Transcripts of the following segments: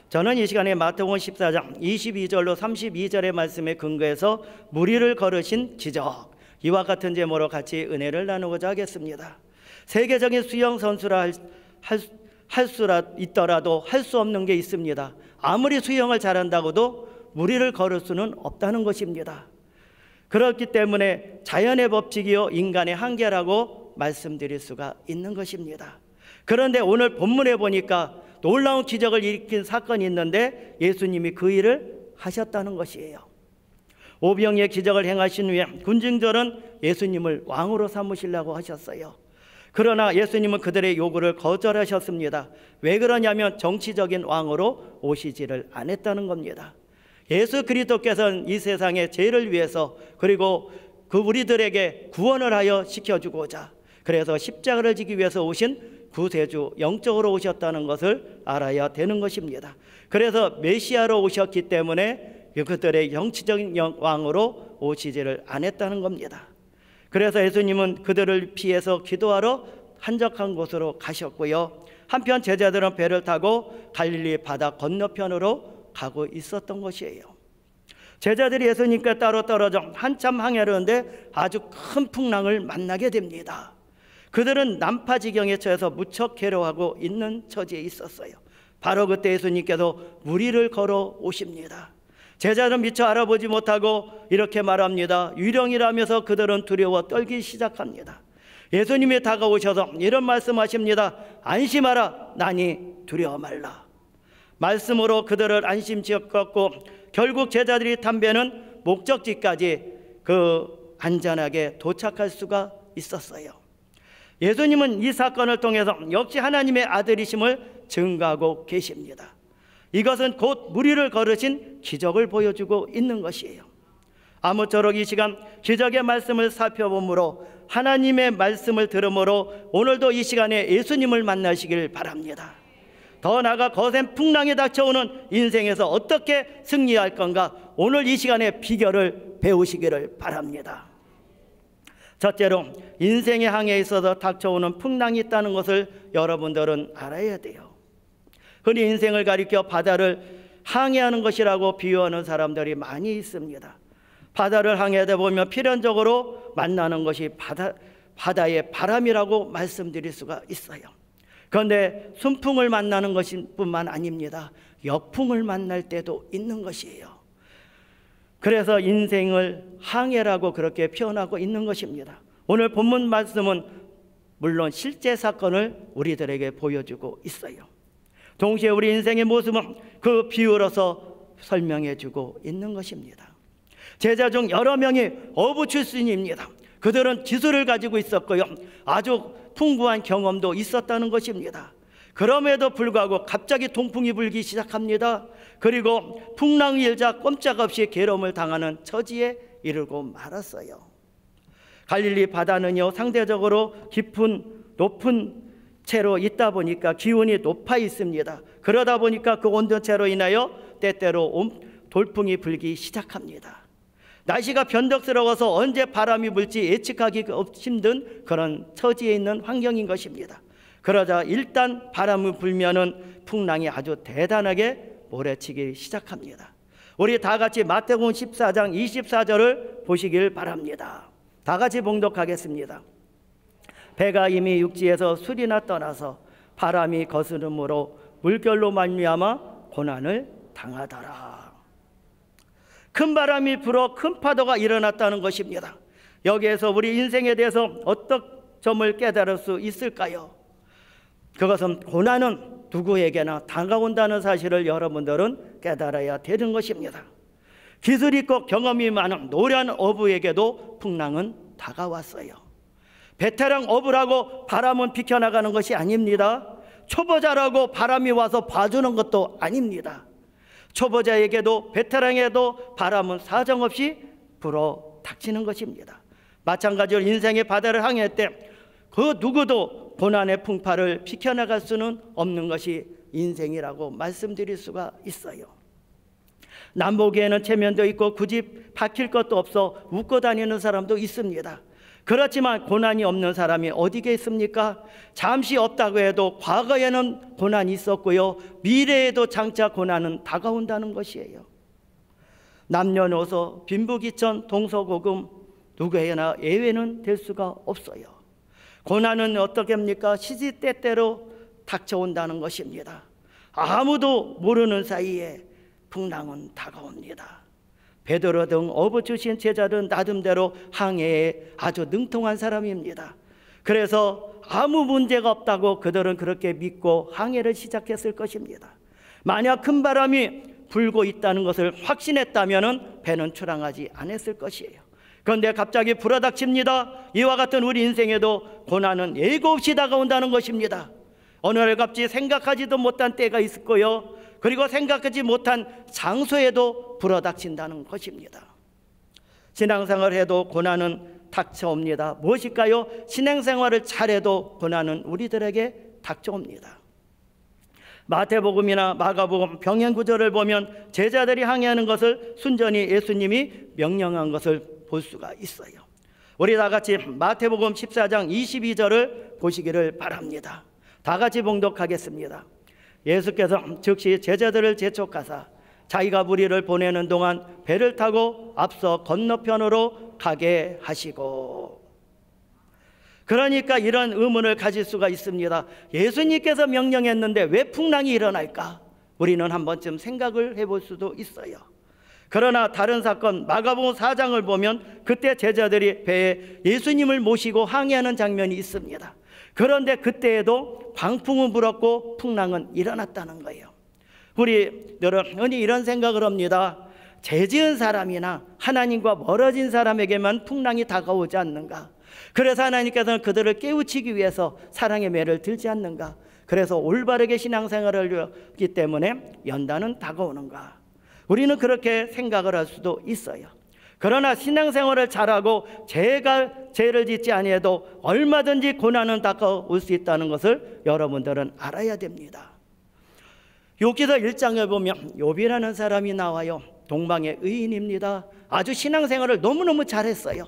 저는 이 시간에 마태복음 14장 22절로 32절의 말씀에 근거해서 무리를 걸으신 기적, 이와 같은 제목으로 같이 은혜를 나누고자 하겠습니다. 세계적인 수영 선수라 할 수라 있더라도 할 수 없는 게 있습니다. 아무리 수영을 잘한다고도 무리를 걸을 수는 없다는 것입니다. 그렇기 때문에 자연의 법칙이요 인간의 한계라고 말씀드릴 수가 있는 것입니다. 그런데 오늘 본문에 보니까 놀라운 기적을 일으킨 사건이 있는데 예수님이 그 일을 하셨다는 것이에요. 오병이의 기적을 행하신 후에 군중들은 예수님을 왕으로 삼으시려고 하셨어요. 그러나 예수님은 그들의 요구를 거절하셨습니다. 왜 그러냐면 정치적인 왕으로 오시지를 않았다는 겁니다. 예수 그리스도께서는 이 세상의 죄를 위해서, 그리고 그 우리들에게 구원을 하여 시켜주고자, 그래서 십자가를 지기 위해서 오신 구세주, 영적으로 오셨다는 것을 알아야 되는 것입니다. 그래서 메시아로 오셨기 때문에 그들의 영치적인 왕으로 오시지를 않았다는 겁니다. 그래서 예수님은 그들을 피해서 기도하러 한적한 곳으로 가셨고요. 한편 제자들은 배를 타고 갈릴리 바다 건너편으로 가고 있었던 것이에요. 제자들이 예수님께 따로 떨어져 한참 항해하는데 아주 큰 풍랑을 만나게 됩니다. 그들은 난파지경에 처해서 무척 괴로워하고 있는 처지에 있었어요. 바로 그때 예수님께서 무리를 걸어 오십니다. 제자는 미처 알아보지 못하고 이렇게 말합니다. 유령이라면서 그들은 두려워 떨기 시작합니다. 예수님이 다가오셔서 이런 말씀하십니다. 안심하라, 나니 두려워 말라. 말씀으로 그들을 안심시켰고 결국 제자들이 탄 배는 목적지까지 안전하게 도착할 수가 있었어요. 예수님은 이 사건을 통해서 역시 하나님의 아들이심을 증거하고 계십니다. 이것은 곧 무리를 걸으신 기적을 보여주고 있는 것이에요. 아무쪼록 이 시간 기적의 말씀을 살펴보므로, 하나님의 말씀을 들으므로 오늘도 이 시간에 예수님을 만나시길 바랍니다. 더 나아가 거센 풍랑이 닥쳐오는 인생에서 어떻게 승리할 건가, 오늘 이 시간에 비결을 배우시기를 바랍니다. 첫째로, 인생의 항해에 있어서 닥쳐오는 풍랑이 있다는 것을 여러분들은 알아야 돼요. 흔히 인생을 가리켜 바다를 항해하는 것이라고 비유하는 사람들이 많이 있습니다. 바다를 항해하다 보면 필연적으로 만나는 것이 바다의 바람이라고 말씀드릴 수가 있어요. 그런데 순풍을 만나는 것뿐만 아닙니다. 역풍을 만날 때도 있는 것이에요. 그래서 인생을 항해라고 그렇게 표현하고 있는 것입니다. 오늘 본문 말씀은 물론 실제 사건을 우리들에게 보여주고 있어요. 동시에 우리 인생의 모습은 그 비유로서 설명해주고 있는 것입니다. 제자 중 여러 명이 어부 출신입니다. 그들은 기술을 가지고 있었고요, 아주 풍부한 경험도 있었다는 것입니다. 그럼에도 불구하고 갑자기 동풍이 불기 시작합니다. 그리고 풍랑이 일자 꼼짝없이 괴로움을 당하는 처지에 이르고 말았어요. 갈릴리 바다는요, 상대적으로 깊은 높은 채로 있다 보니까 기온이 높아 있습니다. 그러다 보니까 그 온도차로 인하여 때때로 돌풍이 불기 시작합니다. 날씨가 변덕스러워서 언제 바람이 불지 예측하기 힘든 그런 처지에 있는 환경인 것입니다. 그러자 일단 바람이 불면은 풍랑이 아주 대단하게 몰아치기 시작합니다. 우리 다 같이 마태복음 14장 24절을 보시길 바랍니다. 다 같이 봉독하겠습니다. 배가 이미 육지에서 술이나 떠나서 바람이 거스름으로 물결로 말미암아 고난을 당하더라. 큰 바람이 불어 큰 파도가 일어났다는 것입니다. 여기에서 우리 인생에 대해서 어떤 점을 깨달을 수 있을까요? 그것은 고난은 누구에게나 다가온다는 사실을 여러분들은 깨달아야 되는 것입니다. 기술 있고 경험이 많은 노련한 어부에게도 풍랑은 다가왔어요. 베테랑 어부라고 바람은 비켜나가는 것이 아닙니다. 초보자라고 바람이 와서 봐주는 것도 아닙니다. 초보자에게도 베테랑에게도 바람은 사정없이 불어 닥치는 것입니다. 마찬가지로 인생의 바다를 항해할 때 그 누구도 고난의 풍파를 비켜나갈 수는 없는 것이 인생이라고 말씀드릴 수가 있어요. 남보기에는 체면도 있고 굳이 박힐 것도 없어 웃고 다니는 사람도 있습니다. 그렇지만 고난이 없는 사람이 어디겠습니까? 잠시 없다고 해도 과거에는 고난이 있었고요, 미래에도 장차 고난은 다가온다는 것이에요. 남녀노소, 빈부귀천, 동서고금 누구에나 예외는 될 수가 없어요. 고난은 어떻게 합니까? 시시때때로 닥쳐온다는 것입니다. 아무도 모르는 사이에 풍랑은 다가옵니다. 베드로 등 어부 출신 제자들은 나름대로 항해에 아주 능통한 사람입니다. 그래서 아무 문제가 없다고 그들은 그렇게 믿고 항해를 시작했을 것입니다. 만약 큰 바람이 불고 있다는 것을 확신했다면 배는 출항하지 않았을 것이에요. 그런데 갑자기 불어닥칩니다. 이와 같은 우리 인생에도 고난은 예고 없이 다가온다는 것입니다. 어느 날 갑자기 생각하지도 못한 때가 있을 거요, 그리고 생각하지 못한 장소에도 불어닥친다는 것입니다. 신앙생활을 해도 고난은 닥쳐옵니다. 무엇일까요? 신앙생활을 잘해도 고난은 우리들에게 닥쳐옵니다. 마태복음이나 마가복음 병행 구절을 보면 제자들이 항해하는 것을 순전히 예수님이 명령한 것을 볼 수가 있어요. 우리 다 같이 마태복음 14장 22절을 보시기를 바랍니다. 다 같이 봉독하겠습니다. 예수께서 즉시 제자들을 재촉하사 자기가 무리를 보내는 동안 배를 타고 앞서 건너편으로 가게 하시고. 그러니까 이런 의문을 가질 수가 있습니다. 예수님께서 명령했는데 왜 풍랑이 일어날까? 우리는 한 번쯤 생각을 해볼 수도 있어요. 그러나 다른 사건 마가복음 4장을 보면 그때 제자들이 배에 예수님을 모시고 항해하는 장면이 있습니다. 그런데 그때에도 광풍은 불었고 풍랑은 일어났다는 거예요. 우리들은 흔히 이런 생각을 합니다. 죄 지은 사람이나 하나님과 멀어진 사람에게만 풍랑이 다가오지 않는가? 그래서 하나님께서는 그들을 깨우치기 위해서 사랑의 매를 들지 않는가? 그래서 올바르게 신앙생활을 하기 때문에 연단은 다가오는가? 우리는 그렇게 생각을 할 수도 있어요. 그러나 신앙생활을 잘하고 죄를 짓지 아니해도 얼마든지 고난은 다가올 수 있다는 것을 여러분들은 알아야 됩니다. 욥기서 1장에 보면 욥이라는 사람이 나와요. 동방의 의인입니다. 아주 신앙생활을 너무너무 잘했어요.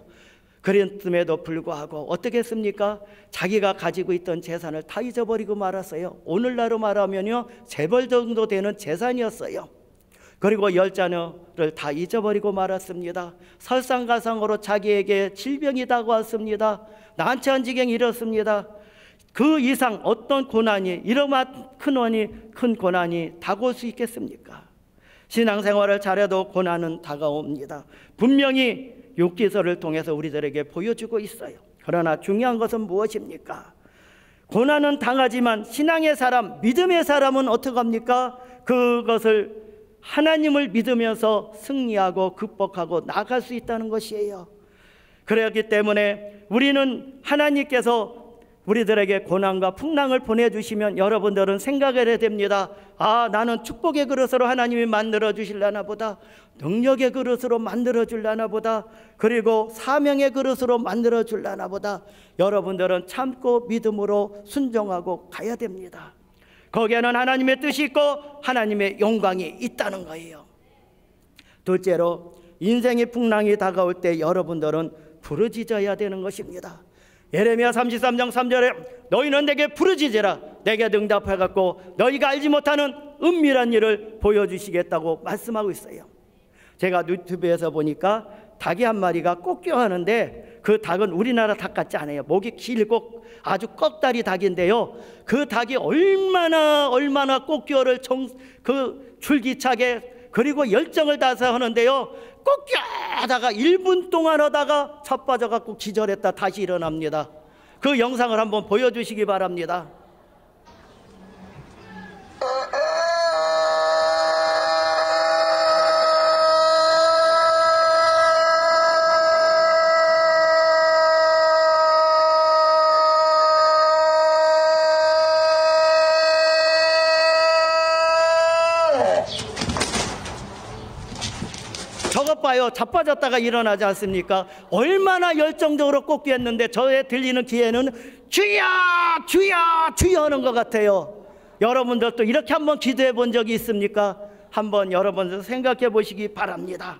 그랬음에도 불구하고 어떻게 했습니까? 자기가 가지고 있던 재산을 다 잊어버리고 말았어요. 오늘날로 말하면요, 재벌 정도 되는 재산이었어요. 그리고 열자녀를 다 잊어버리고 말았습니다. 설상가상으로 자기에게 질병이 다가왔습니다. 난처한 지경이 이렇습니다. 그 이상 어떤 고난이, 이러한 큰 고난이 다가올 수 있겠습니까? 신앙생활을 잘해도 고난은 다가옵니다. 분명히 욥기서를 통해서 우리들에게 보여주고 있어요. 그러나 중요한 것은 무엇입니까? 고난은 당하지만 신앙의 사람, 믿음의 사람은 어떻게 합니까? 그것을 하나님을 믿으면서 승리하고 극복하고 나아갈 수 있다는 것이에요. 그렇기 때문에 우리는 하나님께서 우리들에게 고난과 풍랑을 보내주시면 여러분들은 생각을 해야 됩니다. 아, 나는 축복의 그릇으로 하나님이 만들어 주실라나 보다, 능력의 그릇으로 만들어 줄라나 보다, 그리고 사명의 그릇으로 만들어 줄라나 보다. 여러분들은 참고 믿음으로 순종하고 가야 됩니다. 거기에는 하나님의 뜻이 있고 하나님의 영광이 있다는 거예요. 둘째로, 인생의 풍랑이 다가올 때 여러분들은 부르짖어야 되는 것입니다. 예레미야 33장 3절에 너희는 내게 부르짖으라, 내게 응답해갖고 너희가 알지 못하는 은밀한 일을 보여주시겠다고 말씀하고 있어요. 제가 유튜브에서 보니까 닭이 한 마리가 꽃게 하는데 그 닭은 우리나라 닭 같지 않아요. 목이 길고 아주 꺽다리 닭인데요, 그 닭이 얼마나 꽃게를 그 줄기차게 그리고 열정을 다해서 하는데요, 꽃게 하다가 1분 동안 하다가 자빠져갖고 기절했다 다시 일어납니다. 그 영상을 한번 보여주시기 바랍니다. 저것 봐요. 자빠졌다가 일어나지 않습니까? 얼마나 열정적으로 꽂기했는데 저의 들리는 귀에는 주여 주여 주여 하는 것 같아요. 여러분들도 이렇게 한번 기도해 본 적이 있습니까? 한번 여러분들 생각해 보시기 바랍니다.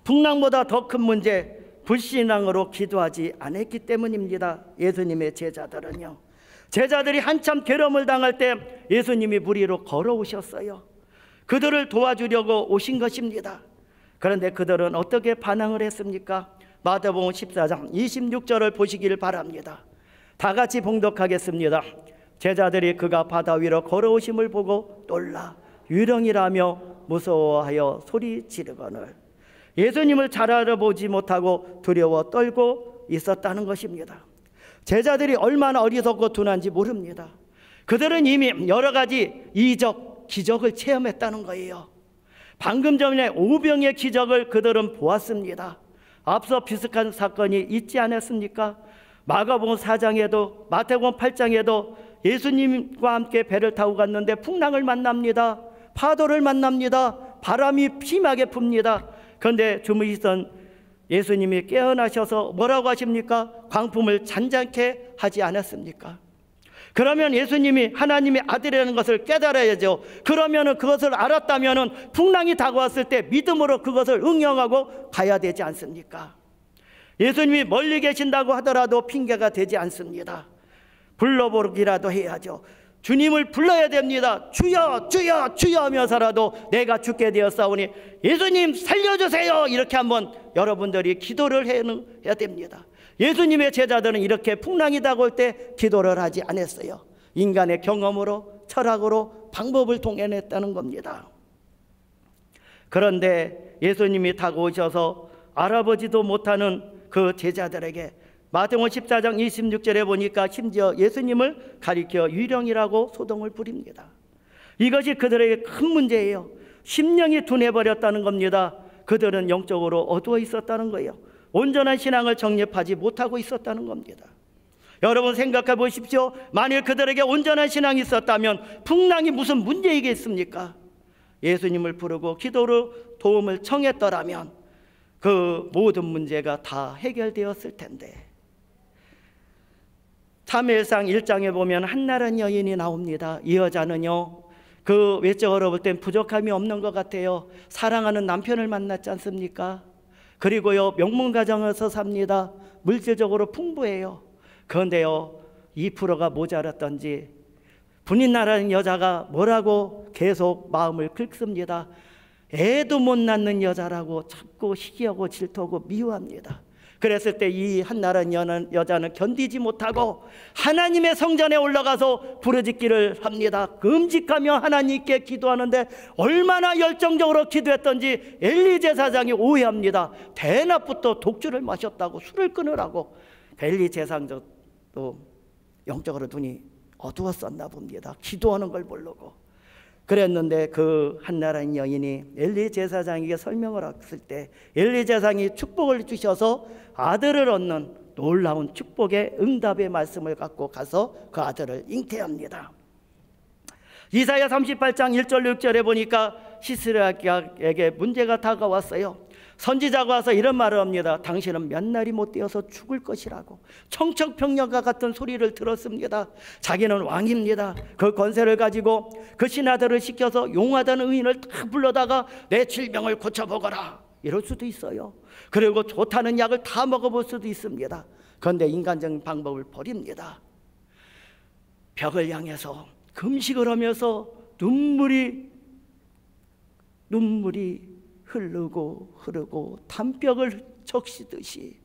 풍랑보다 더 큰 문제, 불신앙으로 기도하지 않았기 때문입니다. 예수님의 제자들은요. 제자들이 한참 괴로움을 당할 때 예수님이 무리로 걸어오셨어요. 그들을 도와주려고 오신 것입니다. 그런데 그들은 어떻게 반응을 했습니까? 마태복음 14장 26절을 보시기를 바랍니다. 다 같이 봉독하겠습니다. 제자들이 그가 바다 위로 걸어오심을 보고 놀라 유령이라며 무서워하여 소리 지르거늘 예수님을 잘 알아보지 못하고 두려워 떨고 있었다는 것입니다. 제자들이 얼마나 어리석고 둔한지 모릅니다. 그들은 이미 여러 가지 이적, 기적을 체험했다는 거예요. 방금 전에 오병의 기적을 그들은 보았습니다. 앞서 비슷한 사건이 있지 않았습니까? 마가복음 4장에도 마태복음 8장에도 예수님과 함께 배를 타고 갔는데 풍랑을 만납니다. 파도를 만납니다. 바람이 심하게 붑니다. 그런데 주무시던 예수님이 깨어나셔서 뭐라고 하십니까? 광풍을 잔잔케 하지 않았습니까? 그러면 예수님이 하나님의 아들이라는 것을 깨달아야죠. 그러면 그것을 알았다면 풍랑이 다가왔을 때 믿음으로 그것을 응용하고 가야 되지 않습니까? 예수님이 멀리 계신다고 하더라도 핑계가 되지 않습니다. 불러보기라도 해야죠. 주님을 불러야 됩니다. 주여 주여 주여 하면서라도 내가 죽게 되었사오니 예수님 살려주세요. 이렇게 한번 여러분들이 기도를 해야 됩니다. 예수님의 제자들은 이렇게 풍랑이 다가올 때 기도를 하지 않았어요. 인간의 경험으로 철학으로 방법을 동원했다는 겁니다. 그런데 예수님이 다가오셔서 알아보지도 못하는 그 제자들에게 마태복음 14장 26절에 보니까 심지어 예수님을 가리켜 유령이라고 소동을 부립니다. 이것이 그들에게 큰 문제예요. 심령이 둔해버렸다는 겁니다. 그들은 영적으로 어두워 있었다는 거예요. 온전한 신앙을 정립하지 못하고 있었다는 겁니다. 여러분 생각해 보십시오. 만일 그들에게 온전한 신앙이 있었다면 풍랑이 무슨 문제이겠습니까? 예수님을 부르고 기도로 도움을 청했더라면 그 모든 문제가 다 해결되었을 텐데. 사무엘상 1장에 보면 한나라는 여인이 나옵니다. 이 여자는요, 그 외적으로 볼 땐 부족함이 없는 것 같아요. 사랑하는 남편을 만났지 않습니까? 그리고요, 명문가정에서 삽니다. 물질적으로 풍부해요. 그런데요, 2%가 모자랐던지 분인나라는 여자가 뭐라고 계속 마음을 긁습니다. 애도 못 낳는 여자라고 자꾸 시기하고 질투하고 미워합니다. 그랬을 때 이 한나라는 여자는 견디지 못하고 하나님의 성전에 올라가서 부르짖기를 합니다. 금식하며 하나님께 기도하는데 얼마나 열정적으로 기도했던지 엘리 제사장이 오해합니다. 대낮부터 독주를 마셨다고 술을 끊으라고. 엘리 제사장도 영적으로 눈이 어두웠었나 봅니다. 기도하는 걸 모르고. 그랬는데 그 한나라는 여인이 엘리 제사장에게 설명을 했을 때 엘리 제사장이 축복을 주셔서 아들을 얻는 놀라운 축복의 응답의 말씀을 갖고 가서 그 아들을 잉태합니다. 이사야 38장 1절 6절에 보니까 시스라에게 문제가 다가왔어요. 선지자가 와서 이런 말을 합니다. 당신은 몇 날이 못 되어서 죽을 것이라고. 청청병력과 같은 소리를 들었습니다. 자기는 왕입니다. 그 권세를 가지고 그 신하들을 시켜서 용하다는 의인을 다 불러다가 내 질병을 고쳐보거라 이럴 수도 있어요. 그리고 좋다는 약을 다 먹어볼 수도 있습니다. 그런데 인간적인 방법을 버립니다. 벽을 향해서 금식을 하면서 눈물이 흐르고 담벽을 적시듯이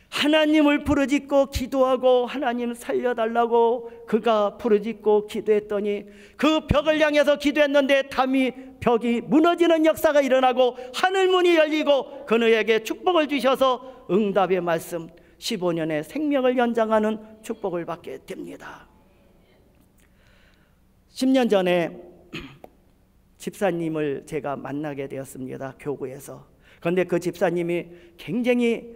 하나님을 부르짖고 기도하고 하나님 살려달라고 그가 부르짖고 기도했더니 그 벽을 향해서 기도했는데 벽이 무너지는 역사가 일어나고 하늘문이 열리고 그녀에게 축복을 주셔서 응답의 말씀 15년의 생명을 연장하는 축복을 받게 됩니다. 10년 전에 집사님을 제가 만나게 되었습니다. 교구에서. 그런데 그 집사님이 굉장히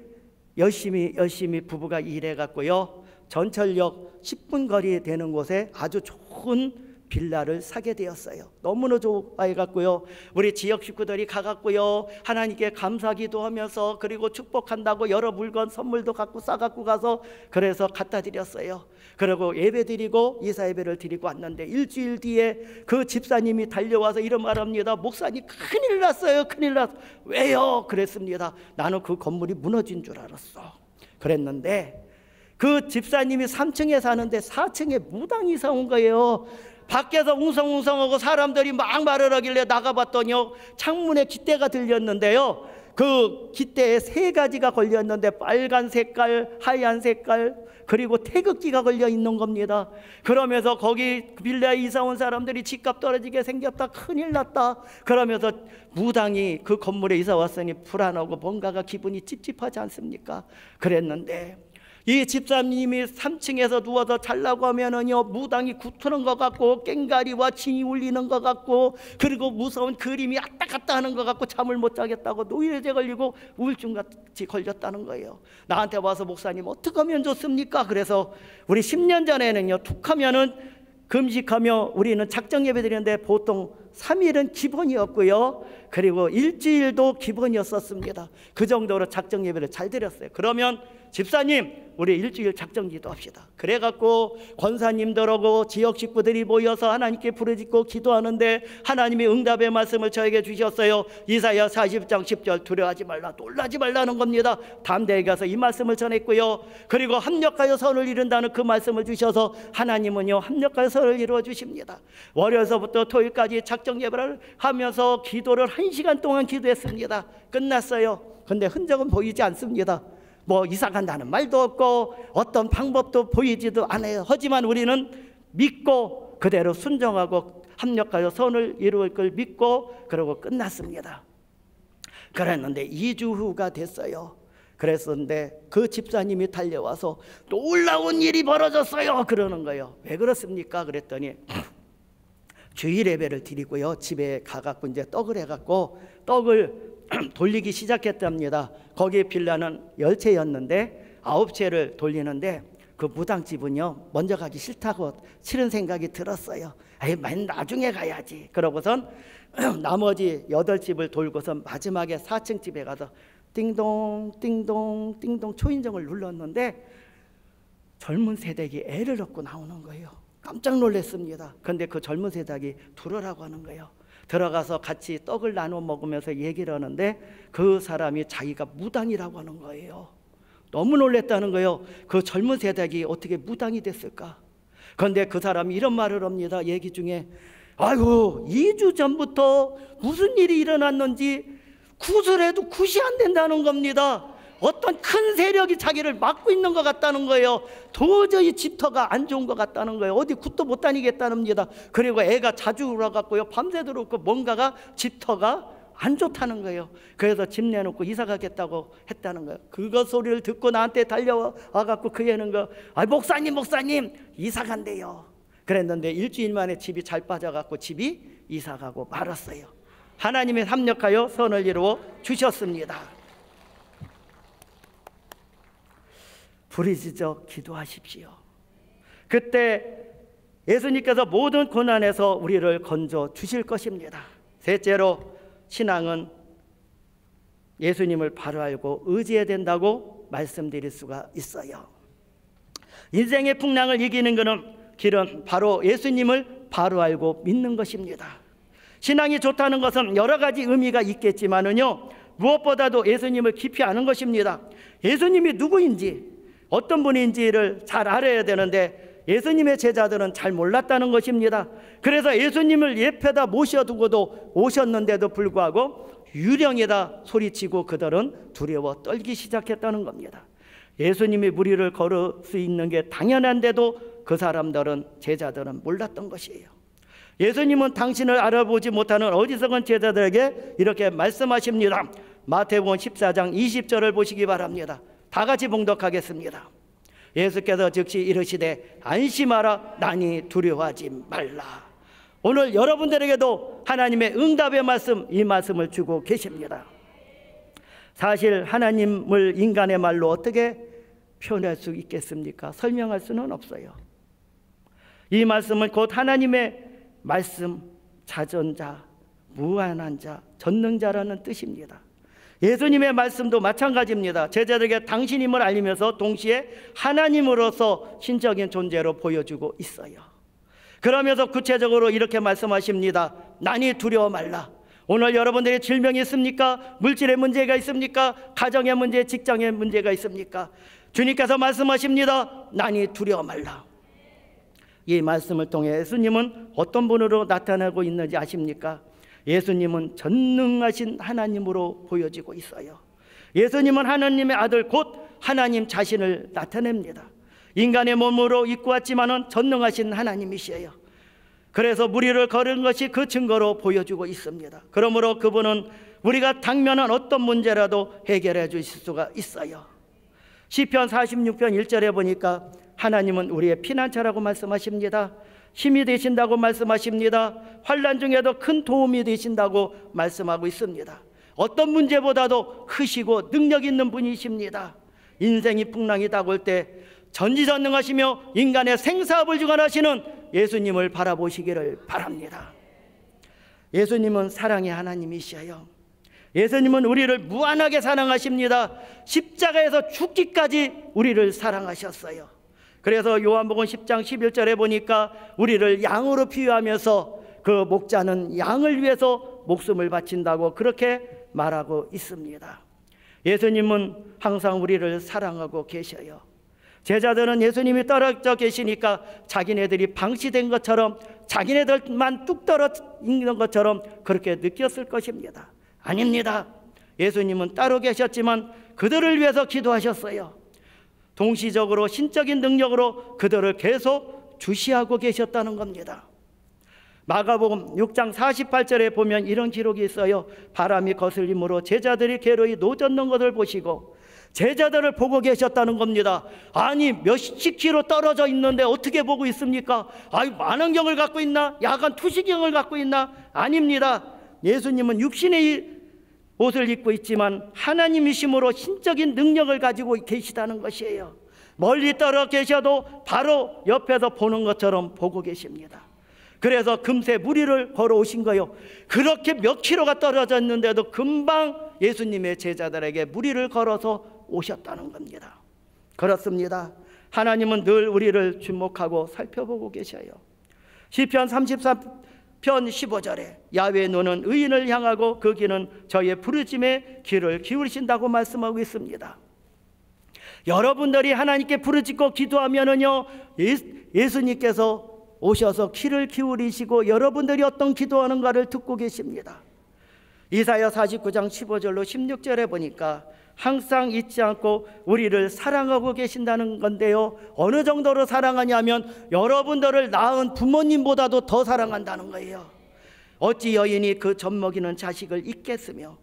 열심히 부부가 일해갖고요, 전철역 10분 거리에 되는 곳에 아주 좋은 빌라를 사게 되었어요. 너무나 좋아해갖고요, 우리 지역 식구들이 가갖고요, 하나님께 감사기도 하면서, 그리고 축복한다고 여러 물건 선물도 갖고 싸갖고 가서 그래서 갖다 드렸어요. 그리고 예배 드리고 이사 예배를 드리고 왔는데 일주일 뒤에 그 집사님이 달려와서 이런 말합니다. 목사님, 큰일 났어요, 큰일 났어. 왜요? 그랬습니다. 나는 그 건물이 무너진 줄 알았어. 그랬는데 그 집사님이 3층에 사는데 4층에 무당이 이사 온 거예요. 밖에서 웅성웅성하고 사람들이 막 말을 하길래 나가봤더니요, 창문에 깃대가 들렸는데요, 그 깃대에 3가지가 걸렸는데 빨간 색깔, 하얀 색깔, 그리고 태극기가 걸려 있는 겁니다. 그러면서 거기 빌라에 이사 온 사람들이 집값 떨어지게 생겼다, 큰일 났다. 그러면서 무당이 그 건물에 이사 왔으니 불안하고 뭔가가 기분이 찝찝하지 않습니까? 그랬는데 이 집사님이 3층에서 누워서 잘라고 하면은요, 무당이 구트는 것 같고 꽹가리와 징이 울리는 것 같고, 그리고 무서운 그림이 왔다 갔다 하는 것 같고 잠을 못 자겠다고 노이로제 걸리고 우울증같이 걸렸다는 거예요. 나한테 와서 목사님 어떻게 하면 좋습니까? 그래서 우리 10년 전에는요, 툭 하면은 금식하며 우리는 작정 예배 드리는데 보통 3일은 기본이었고요, 그리고 일주일도 기본이었었습니다. 그 정도로 작정 예배를 잘 드렸어요. 그러면 집사님, 우리 일주일 작정 기도합시다. 그래갖고 권사님들하고 지역 식구들이 모여서 하나님께 부르짖고 기도하는데 하나님이 응답의 말씀을 저에게 주셨어요. 이사야 40장 10절, 두려워하지 말라, 놀라지 말라는 겁니다. 담대히 가서 이 말씀을 전했고요, 그리고 합력하여 선을 이룬다는 그 말씀을 주셔서 하나님은요, 합력하여 선을 이루어 주십니다. 월요일서부터 토요일까지 작정 예배를 하면서 기도를 1시간 동안 기도했습니다. 끝났어요. 근데 흔적은 보이지 않습니다. 뭐 이사 간다는 말도 없고 어떤 방법도 보이지도 않아요. 하지만 우리는 믿고 그대로 순종하고 합력하여 선을 이루을 걸 믿고 그러고 끝났습니다. 그랬는데 2주 후가 됐어요. 그랬었는데 그 집사님이 달려와서 놀라운 일이 벌어졌어요 그러는 거예요. 왜 그렇습니까? 그랬더니 주일 예배를 드리고요, 집에 가갖고 이제 떡을 해갖고 떡을 돌리기 시작했답니다. 거기에 빌라는 10채였는데 9채를 돌리는데 그 무당집은요, 먼저 가기 싫다고 싫은 생각이 들었어요. 에이, 맨 나중에 가야지. 그러고선 나머지 8집을 돌고서 마지막에 4층 집에 가서 띵동 띵동 띵동 초인종을 눌렀는데 젊은 세대기 애를 낳고 나오는 거예요. 깜짝 놀랐습니다. 그런데 그 젊은 세대기 들어라고 하는 거예요. 들어가서 같이 떡을 나눠 먹으면서 얘기를 하는데 그 사람이 자기가 무당이라고 하는 거예요. 너무 놀랐다는 거예요. 그 젊은 세대기 어떻게 무당이 됐을까? 그런데 그 사람이 이런 말을 합니다. 얘기 중에 아이고 2주 전부터 무슨 일이 일어났는지 구슬해도 굿이 안 된다는 겁니다. 어떤 큰 세력이 자기를 막고 있는 것 같다는 거예요. 도저히 집터가 안 좋은 것 같다는 거예요. 어디 굿도 못 다니겠다는겁니다. 그리고 애가 자주 울어갖고요, 밤새도록 뭔가가 집터가 안 좋다는 거예요. 그래서 집 내놓고 이사 가겠다고 했다는 거예요. 그거 소리를 듣고 나한테 달려와갖고 그 애는 목사님 이사 간대요. 그랬는데 일주일 만에 집이 잘 빠져갖고 집이 이사 가고 말았어요. 하나님의 합력하여 선을 이루어 주셨습니다. 부르짖어 기도하십시오. 그때 예수님께서 모든 고난에서 우리를 건져 주실 것입니다. 셋째로, 신앙은 예수님을 바로 알고 의지해야 된다고 말씀드릴 수가 있어요. 인생의 풍랑을 이기는 길은 바로 예수님을 바로 알고 믿는 것입니다. 신앙이 좋다는 것은 여러 가지 의미가 있겠지만은요, 무엇보다도 예수님을 깊이 아는 것입니다. 예수님이 누구인지, 어떤 분인지를 잘 알아야 되는데 예수님의 제자들은 잘 몰랐다는 것입니다. 그래서 예수님을 예배다 모셔두고도 오셨는데도 불구하고 유령이다 소리치고 그들은 두려워 떨기 시작했다는 겁니다. 예수님이 무리를 걸을 수 있는 게 당연한데도 그 사람들은, 제자들은 몰랐던 것이에요. 예수님은 당신을 알아보지 못하는 어리석은 제자들에게 이렇게 말씀하십니다. 마태복음 14장 20절을 보시기 바랍니다. 다 같이 봉독하겠습니다. 예수께서 즉시 이르시되 안심하라, 나니 두려워하지 말라. 오늘 여러분들에게도 하나님의 응답의 말씀, 이 말씀을 주고 계십니다. 사실 하나님을 인간의 말로 어떻게 표현할 수 있겠습니까? 설명할 수는 없어요. 이 말씀은 곧 하나님의 말씀, 자전자, 무한한 자, 전능자라는 뜻입니다. 예수님의 말씀도 마찬가지입니다. 제자들에게 당신임을 알리면서 동시에 하나님으로서 신적인 존재로 보여주고 있어요. 그러면서 구체적으로 이렇게 말씀하십니다. 난이 두려워 말라. 오늘 여러분들의 질병이 있습니까? 물질의 문제가 있습니까? 가정의 문제, 직장의 문제가 있습니까? 주님께서 말씀하십니다. 난이 두려워 말라. 이 말씀을 통해 예수님은 어떤 분으로 나타나고 있는지 아십니까? 예수님은 전능하신 하나님으로 보여지고 있어요. 예수님은 하나님의 아들 곧 하나님 자신을 나타냅니다. 인간의 몸으로 입고 왔지만은 전능하신 하나님이시에요. 그래서 무리를 걸은 것이 그 증거로 보여주고 있습니다. 그러므로 그분은 우리가 당면한 어떤 문제라도 해결해 주실 수가 있어요. 시편 46편 1절에 보니까 하나님은 우리의 피난처라고 말씀하십니다. 힘이 되신다고 말씀하십니다. 환난 중에도 큰 도움이 되신다고 말씀하고 있습니다. 어떤 문제보다도 크시고 능력 있는 분이십니다. 인생이 풍랑이 다가올 때 전지전능하시며 인간의 생사업을 주관하시는 예수님을 바라보시기를 바랍니다. 예수님은 사랑의 하나님이시여요. 예수님은 우리를 무한하게 사랑하십니다. 십자가에서 죽기까지 우리를 사랑하셨어요. 그래서 요한복음 10장 11절에 보니까 우리를 양으로 비유하면서 그 목자는 양을 위해서 목숨을 바친다고 그렇게 말하고 있습니다. 예수님은 항상 우리를 사랑하고 계셔요. 제자들은 예수님이 떨어져 계시니까 자기네들이 방치된 것처럼, 자기네들만 뚝 떨어져 있는 것처럼 그렇게 느꼈을 것입니다. 아닙니다. 예수님은 따로 계셨지만 그들을 위해서 기도하셨어요. 동시적으로 신적인 능력으로 그들을 계속 주시하고 계셨다는 겁니다. 마가복음 6장 48절에 보면 이런 기록이 있어요. 바람이 거슬림으로 제자들이 괴로이 노젓는 것을 보시고 제자들을 보고 계셨다는 겁니다. 아니 몇십 킬로 떨어져 있는데 어떻게 보고 있습니까? 아이 만원경을 갖고 있나? 야간 투시경을 갖고 있나? 아닙니다. 예수님은 육신의 옷을 입고 있지만 하나님이심으로 신적인 능력을 가지고 계시다는 것이에요. 멀리 떨어 계셔도 바로 옆에서 보는 것처럼 보고 계십니다. 그래서 금세 무리를 걸어오신 거예요. 그렇게 몇 킬로가 떨어져 있는데도 금방 예수님의 제자들에게 무리를 걸어서 오셨다는 겁니다. 그렇습니다. 하나님은 늘 우리를 주목하고 살펴보고 계셔요. 시편 34편 15절에 야훼의 눈은 의인을 향하고 그 귀는 저의 부르짖음에 귀를 기울이신다고 말씀하고 있습니다. 여러분들이 하나님께 부르짖고 기도하면은요, 예수님께서 오셔서 귀를 기울이시고 여러분들이 어떤 기도하는가를 듣고 계십니다. 이사야 49장 15절로 16절에 보니까 항상 잊지 않고 우리를 사랑하고 계신다는 건데요, 어느 정도로 사랑하냐면 여러분들을 낳은 부모님보다도 더 사랑한다는 거예요. 어찌 여인이 그 젖먹이는 자식을 잊겠으며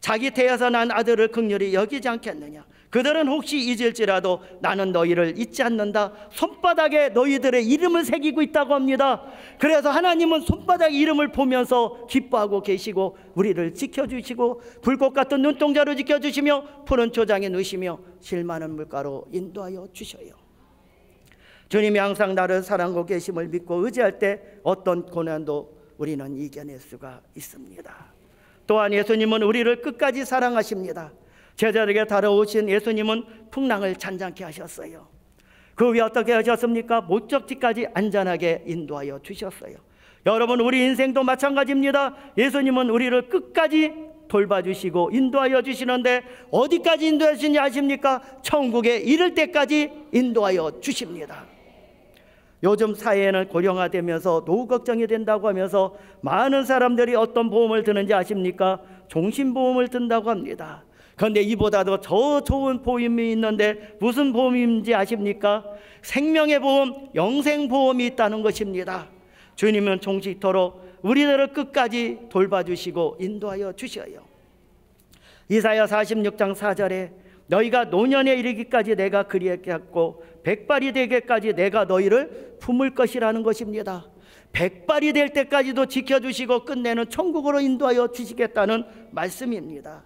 자기 태에서 난 아들을 긍휼히 여기지 않겠느냐. 그들은 혹시 잊을지라도 나는 너희를 잊지 않는다. 손바닥에 너희들의 이름을 새기고 있다고 합니다. 그래서 하나님은 손바닥 이름을 보면서 기뻐하고 계시고 우리를 지켜주시고 불꽃 같은 눈동자로 지켜주시며 푸른 초장에 누시며 실 많은 물가로 인도하여 주셔요. 주님이 항상 나를 사랑하고 계심을 믿고 의지할 때 어떤 고난도 우리는 이겨낼 수가 있습니다. 또한 예수님은 우리를 끝까지 사랑하십니다. 제자들에게 다가오신 예수님은 풍랑을 잔잔케 하셨어요. 그 위에 어떻게 하셨습니까? 목적지까지 안전하게 인도하여 주셨어요. 여러분, 우리 인생도 마찬가지입니다. 예수님은 우리를 끝까지 돌봐주시고 인도하여 주시는데 어디까지 인도해 주시는지 아십니까? 천국에 이를 때까지 인도하여 주십니다. 요즘 사회에는 고령화되면서 노후 걱정이 된다고 하면서 많은 사람들이 어떤 보험을 드는지 아십니까? 종신보험을 든다고 합니다. 그런데 이보다도 더 좋은 보험이 있는데 무슨 보험인지 아십니까? 생명의 보험, 영생보험이 있다는 것입니다. 주님은 종식토록 우리들을 끝까지 돌봐주시고 인도하여 주셔요. 이사야 46장 4절에 너희가 노년에 이르기까지 내가 그리하게 하고 백발이 되기까지 내가 너희를 품을 것이라는 것입니다. 백발이 될 때까지도 지켜주시고 끝내는 천국으로 인도하여 주시겠다는 말씀입니다.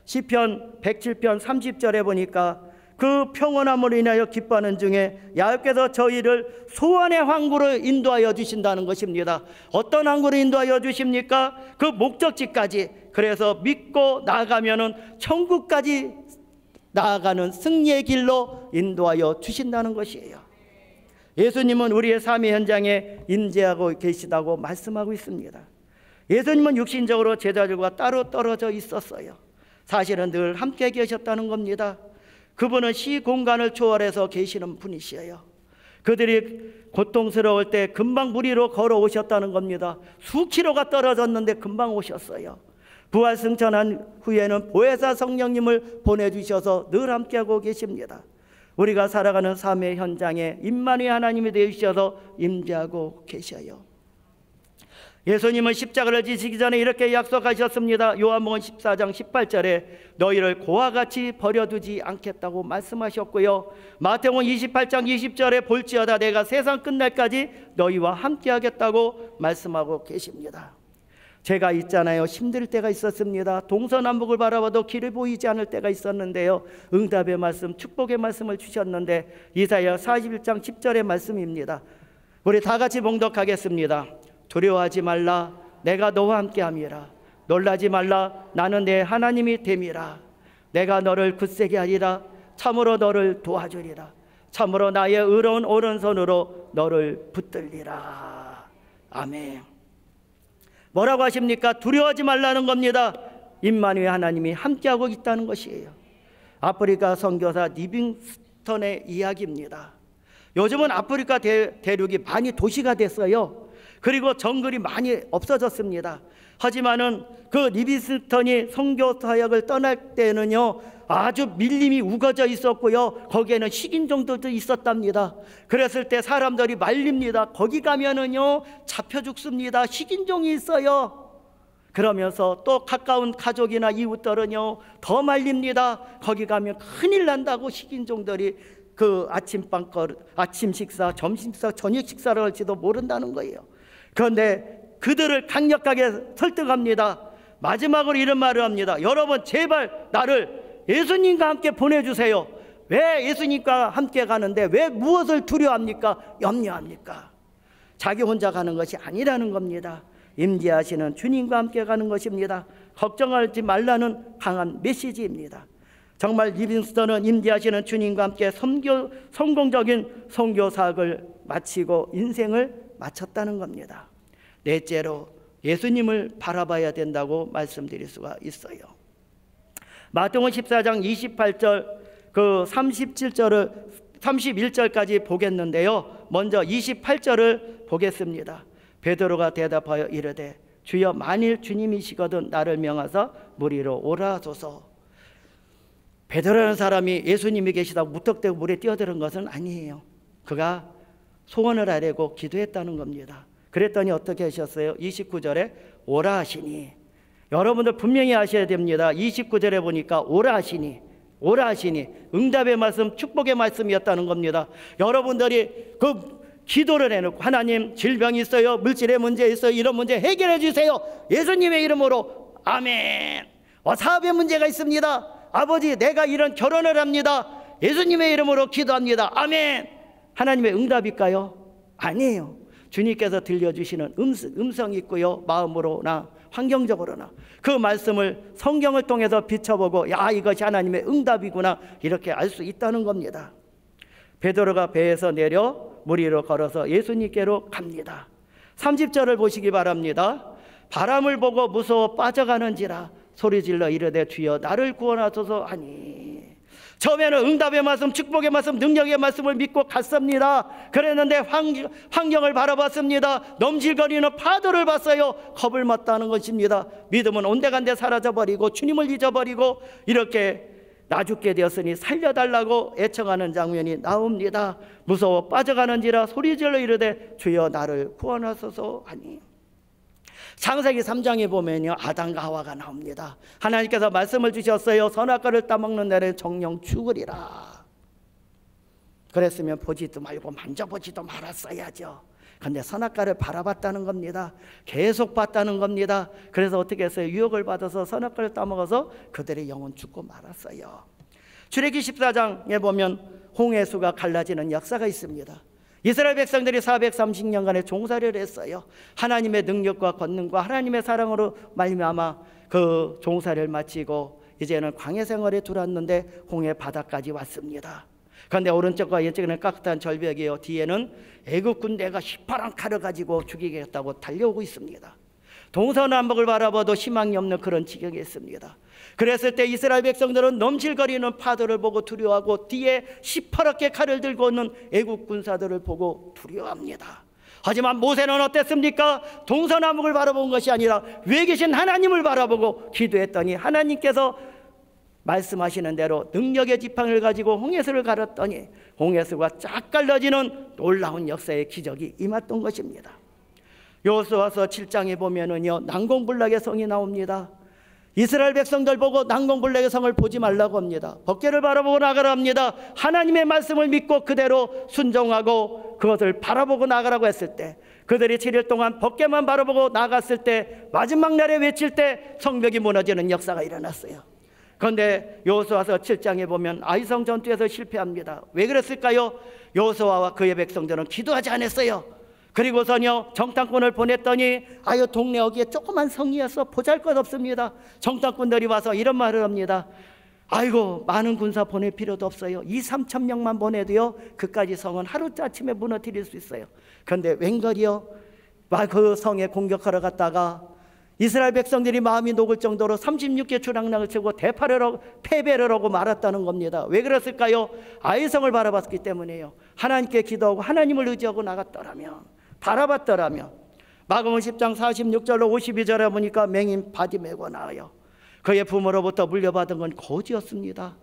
시편 107편 30절에 보니까 그 평온함으로 인하여 기뻐하는 중에 야훼께서 저희를 소원의 항구로 인도하여 주신다는 것입니다. 어떤 항구로 인도하여 주십니까? 그 목적지까지. 그래서 믿고 나아가면은 천국까지 나아가는 승리의 길로 인도하여 주신다는 것이에요. 예수님은 우리의 삶의 현장에 임재하고 계시다고 말씀하고 있습니다. 예수님은 육신적으로 제자들과 따로 떨어져 있었어요. 사실은 늘 함께 계셨다는 겁니다. 그분은 시 공간을 초월해서 계시는 분이시에요. 그들이 고통스러울 때 금방 물 위로 걸어오셨다는 겁니다. 수킬로가 떨어졌는데 금방 오셨어요. 부활 승천한 후에는 보혜사 성령님을 보내주셔서 늘 함께하고 계십니다. 우리가 살아가는 삶의 현장에 임마누엘 하나님이 되시셔서 임재하고 계셔요. 예수님은 십자가를 지시기 전에 이렇게 약속하셨습니다. 요한복음 14장 18절에 너희를 고와 같이 버려두지 않겠다고 말씀하셨고요. 마태복음 28장 20절에 볼지어다 내가 세상 끝날까지 너희와 함께하겠다고 말씀하고 계십니다. 제가 있잖아요. 힘들 때가 있었습니다. 동서남북을 바라봐도 길이 보이지 않을 때가 있었는데요. 응답의 말씀, 축복의 말씀을 주셨는데 이사야 41장 10절의 말씀입니다. 우리 다 같이 봉독하겠습니다. 두려워하지 말라 내가 너와 함께함이라. 놀라지 말라 나는 내 하나님이 됨이라. 내가 너를 굳세게 하리라. 참으로 너를 도와주리라. 참으로 나의 의로운 오른손으로 너를 붙들리라. 아멘. 뭐라고 하십니까? 두려워하지 말라는 겁니다. 임마누엘 하나님이 함께하고 있다는 것이에요. 아프리카 선교사 리빙스턴의 이야기입니다. 요즘은 아프리카 대륙이 많이 도시가 됐어요. 그리고 정글이 많이 없어졌습니다. 하지만은 그 리빙스턴이 선교 사역을 떠날 때는요 아주 밀림이 우거져 있었고요. 거기에는 식인종들도 있었답니다. 그랬을 때 사람들이 말립니다. 거기 가면은요 잡혀 죽습니다. 식인종이 있어요. 그러면서 또 가까운 가족이나 이웃들은요 더 말립니다. 거기 가면 큰일 난다고 식인종들이 그 아침 식사, 점심 식사, 저녁 식사를 할지도 모른다는 거예요. 그런데 그들을 강력하게 설득합니다. 마지막으로 이런 말을 합니다. 여러분 제발 나를 예수님과 함께 보내주세요. 왜 예수님과 함께 가는데 왜 무엇을 두려워합니까? 염려합니까? 자기 혼자 가는 것이 아니라는 겁니다. 임재하시는 주님과 함께 가는 것입니다. 걱정하지 말라는 강한 메시지입니다. 정말 리빙스턴은 임재하시는 주님과 함께 성공적인 선교 사역을 마치고 인생을 마쳤다는 겁니다. 넷째로 예수님을 바라봐야 된다고 말씀드릴 수가 있어요. 마태복음 14장 28절 그 31절까지 보겠는데요. 먼저 28절을 보겠습니다. 베드로가 대답하여 이르되 주여 만일 주님이시거든 나를 명하사 물 위로 오라 하소서. 베드로라는 사람이 예수님이 계시다고 무턱대고 물에 뛰어드는 것은 아니에요. 그가 소원을 하려고 기도했다는 겁니다. 그랬더니 어떻게 하셨어요? 29절에 오라 하시니. 여러분들 분명히 아셔야 됩니다. 29절에 보니까 오라 하시니 응답의 말씀, 축복의 말씀이었다는 겁니다. 여러분들이 그 기도를 해놓고 하나님 질병이 있어요, 물질의 문제 있어요, 이런 문제 해결해 주세요. 예수님의 이름으로 아멘. 사업의 문제가 있습니다. 아버지 내가 이런 결혼을 합니다. 예수님의 이름으로 기도합니다. 아멘. 하나님의 응답일까요? 아니에요. 주님께서 들려주시는 음성이 있고요. 마음으로나 환경적으로나 그 말씀을 성경을 통해서 비춰보고 야 이것이 하나님의 응답이구나 이렇게 알 수 있다는 겁니다. 베드로가 배에서 내려 물 위로 걸어서 예수님께로 갑니다. 30절을 보시기 바랍니다. 바람을 보고 무서워 빠져가는지라 소리질러 이르되 주여 나를 구원하소서 하니. 처음에는 응답의 말씀, 축복의 말씀, 능력의 말씀을 믿고 갔습니다. 그랬는데 환경을 바라봤습니다. 넘실거리는 파도를 봤어요. 겁을 먹다는 것입니다. 믿음은 온데간데 사라져버리고 주님을 잊어버리고 이렇게 나 죽게 되었으니 살려달라고 애청하는 장면이 나옵니다. 무서워 빠져가는지라 소리질러 이르되 주여 나를 구원하소서 하니. 창세기 3장에 보면요 아담과 하와가 나옵니다. 하나님께서 말씀을 주셨어요. 선악과를 따먹는 날에 정령 죽으리라. 그랬으면 보지도 말고 만져보지도 말았어야죠. 그런데 선악과를 바라봤다는 겁니다. 계속 봤다는 겁니다. 그래서 어떻게 했어요? 유혹을 받아서 선악과를 따먹어서 그들의 영혼 죽고 말았어요. 출애굽기 14장에 보면 홍해수가 갈라지는 역사가 있습니다. 이스라엘 백성들이 430년간의 종살이를 했어요. 하나님의 능력과 권능과 하나님의 사랑으로 말미암아 그 종살이를 마치고 이제는 광야 생활에 들어왔는데 홍해 바다까지 왔습니다. 그런데 오른쪽과 왼쪽에는 깍듯한 절벽이요, 뒤에는 애국 군대가 시퍼런 칼을 가지고 죽이겠다고 달려오고 있습니다. 동서남북을 바라봐도 희망이 없는 그런 지경이 있습니다. 그랬을 때 이스라엘 백성들은 넘실거리는 파도를 보고 두려워하고 뒤에 시퍼렇게 칼을 들고 오는 애국 군사들을 보고 두려워합니다. 하지만 모세는 어땠습니까? 동서남북을 바라본 것이 아니라 위에 계신 하나님을 바라보고 기도했더니 하나님께서 말씀하시는 대로 능력의 지팡이를 가지고 홍해수를 가렸더니 홍해수가 쫙 갈라지는 놀라운 역사의 기적이 임했던 것입니다. 여호수아서 7장에 보면은요, 난공불락의 성이 나옵니다. 이스라엘 백성들 보고 난공불락의 성을 보지 말라고 합니다. 법궤를 바라보고 나가라 합니다. 하나님의 말씀을 믿고 그대로 순종하고 그것을 바라보고 나가라고 했을 때, 그들이 7일 동안 법궤만 바라보고 나갔을 때 마지막 날에 외칠 때 성벽이 무너지는 역사가 일어났어요. 그런데 여호수아서 7장에 보면 아이성 전투에서 실패합니다. 왜 그랬을까요? 여호수아와 그의 백성들은 기도하지 않았어요. 그리고서요, 정탐꾼을 보냈더니 아유, 동네 어귀에 조그만 성이어서 보잘것없습니다. 정탐꾼들이 와서 이런 말을 합니다. 아이고, 많은 군사 보낼 필요도 없어요. 2~3천 명만 보내도요, 그까지 성은 하루아침에 무너뜨릴 수 있어요. 그런데 웬걸이요, 그 성에 공격하러 갔다가 이스라엘 백성들이 마음이 녹을 정도로 36개 주랑락을 치고 패배를 하고 말았다는 겁니다. 왜 그랬을까요? 아이성을 바라봤기 때문이에요. 하나님께 기도하고 하나님을 의지하고 나갔더라면, 바라봤더라면. 마가복음 10장 46절로 52절에 보니까 맹인 바디 메고 나와요. 그의 부모로부터 물려받은 건 거지였습니다.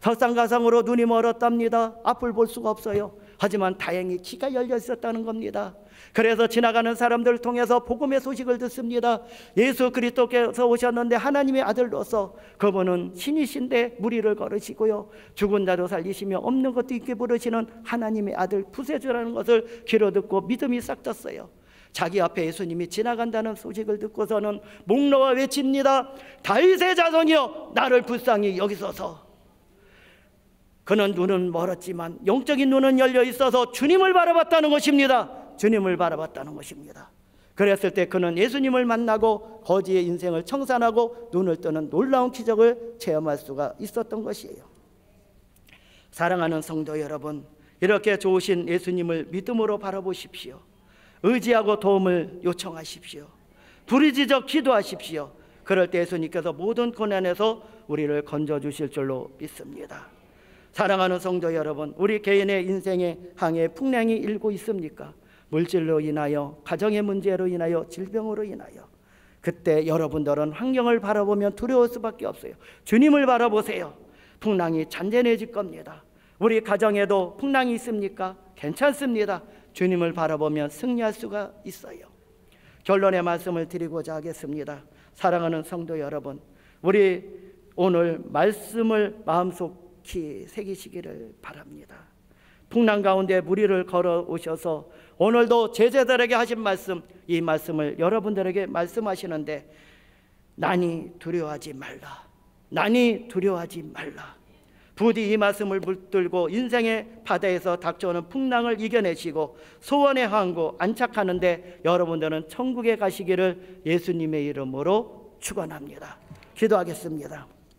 설상가상으로 눈이 멀었답니다. 앞을 볼 수가 없어요. 하지만 다행히 귀가 열려 있었다는 겁니다. 그래서 지나가는 사람들을 통해서 복음의 소식을 듣습니다. 예수 그리스도께서 오셨는데 하나님의 아들로서 그분은 신이신데 무리를 걸으시고요, 죽은 자도 살리시며 없는 것도 있게 부르시는 하나님의 아들 구세주라는 것을 귀로 듣고 믿음이 싹 졌어요. 자기 앞에 예수님이 지나간다는 소식을 듣고서는 목 놓아 외칩니다. 다윗의 자손이여, 나를 불쌍히 여기소서. 그는 눈은 멀었지만 영적인 눈은 열려 있어서 주님을 바라봤다는 것입니다. 주님을 바라봤다는 것입니다. 그랬을 때 그는 예수님을 만나고 거지의 인생을 청산하고 눈을 뜨는 놀라운 기적을 체험할 수가 있었던 것이에요. 사랑하는 성도 여러분, 이렇게 좋으신 예수님을 믿음으로 바라보십시오. 의지하고 도움을 요청하십시오. 부르짖어 기도하십시오. 그럴 때 예수님께서 모든 고난에서 우리를 건져주실 줄로 믿습니다. 사랑하는 성도 여러분, 우리 개인의 인생의 항해에 풍랑이 일고 있습니까? 물질로 인하여, 가정의 문제로 인하여, 질병으로 인하여. 그때 여러분들은 환경을 바라보면 두려울 수밖에 없어요. 주님을 바라보세요. 풍랑이 잔잔해질 겁니다. 우리 가정에도 풍랑이 있습니까? 괜찮습니다. 주님을 바라보면 승리할 수가 있어요. 결론의 말씀을 드리고자 하겠습니다. 사랑하는 성도 여러분, 우리 오늘 말씀을 마음속히 새기시기를 바랍니다. 풍랑 가운데 무리를 걸어 오셔서 오늘도 제자들에게 하신 말씀, 이 말씀을 여러분들에게 말씀하시는데, 난이 두려워하지 말라, 난이 두려워하지 말라. 부디 이 말씀을 붙들고 인생의 바다에서 닥쳐오는 풍랑을 이겨내시고 소원의 항구 안착하는데 여러분들은 천국에 가시기를 예수님의 이름으로 축원합니다. 기도하겠습니다.